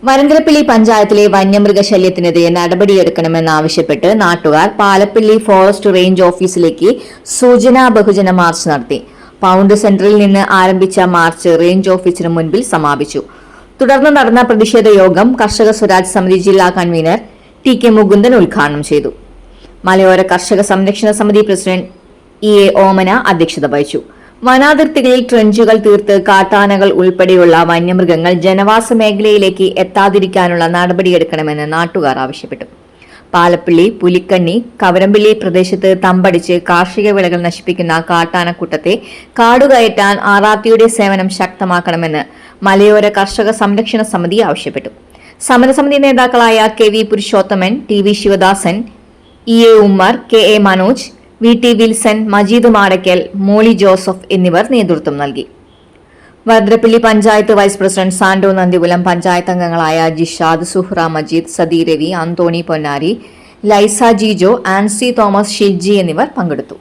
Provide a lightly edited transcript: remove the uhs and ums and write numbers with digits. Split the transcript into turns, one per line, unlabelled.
വരന്തരപ്പള്ളി പഞ്ചായത്തിലെ വന്യമൃഗശല്യത്തിനെതിരെ നടപടിയെടുക്കണമെന്നാവശ്യപ്പെട്ട് നാട്ടുകാർ Palappilly forest range ഓഫീസിലേക്ക് സൂചനാ ബഹുജന മാർച്ച് നടത്തി. പൗണ്ട് സെന്ററിൽ നിന്ന് ആരംഭിച്ച മാർച്ച് റേഞ്ച് ഓഫീസിന് മുൻപിൽ സമാപിച്ചു. തുടർന്ന് നടന്ന പ്രതിഷേധ യോഗം കർഷക സ്വരാജ് സമിതി ജില്ലാ കൺവീനർ ടി കെ മുകുന്ദൻ ഉദ്ഘാടനം ചെയ്തു. മലയോര കർഷക സംരക്ഷണ സമിതി പ്രസിഡന്റ് എ ഓമന അധ്യക്ഷത വഹിച്ചു. വനാതിർത്തികളിൽ ട്രെഞ്ചുകൾ തീർത്ത് കാട്ടാനകൾ ഉൾപ്പെടെയുള്ള വന്യമൃഗങ്ങൾ ജനവാസ മേഖലയിലേക്ക് എത്താതിരിക്കാനുള്ള നടപടിയെടുക്കണമെന്ന് നാട്ടുകാർ ആവശ്യപ്പെട്ടു. പാലപ്പള്ളി, പുലിക്കണ്ണി, കവരമ്പള്ളി പ്രദേശത്ത് തമ്പടിച്ച് കാർഷിക വിളകൾ നശിപ്പിക്കുന്ന കാട്ടാനക്കൂട്ടത്തെ കാടുകയറ്റാൻ ആർആർടിയുടെ സേവനം ശക്തമാക്കണമെന്ന് മലയോര കർഷക സംരക്ഷണ സമിതി ആവശ്യപ്പെട്ടു. സമരസമിതി നേതാക്കളായ K V Purushothaman, T V Sivadasan, E A Ummer, K A Manoj, V T Wilson, Majeed Madakkal, Molly Joseph എന്നിവർ നേതൃത്വം നൽകി. വരന്തരപ്പള്ളി പഞ്ചായത്ത് വൈസ് പ്രസിഡന്റ് സാന്റോ നന്ദികുലം, പഞ്ചായത്ത് അംഗങ്ങളായ ജിഷാദ്, സുഹ്റ മജീദ്, സദി രവി, അന്തോണി പൊന്നാരി, ലൈസ ജിജോ, ആൻസി തോമസ്, ഷിൽജി എന്നിവർ പങ്കെടുത്തു.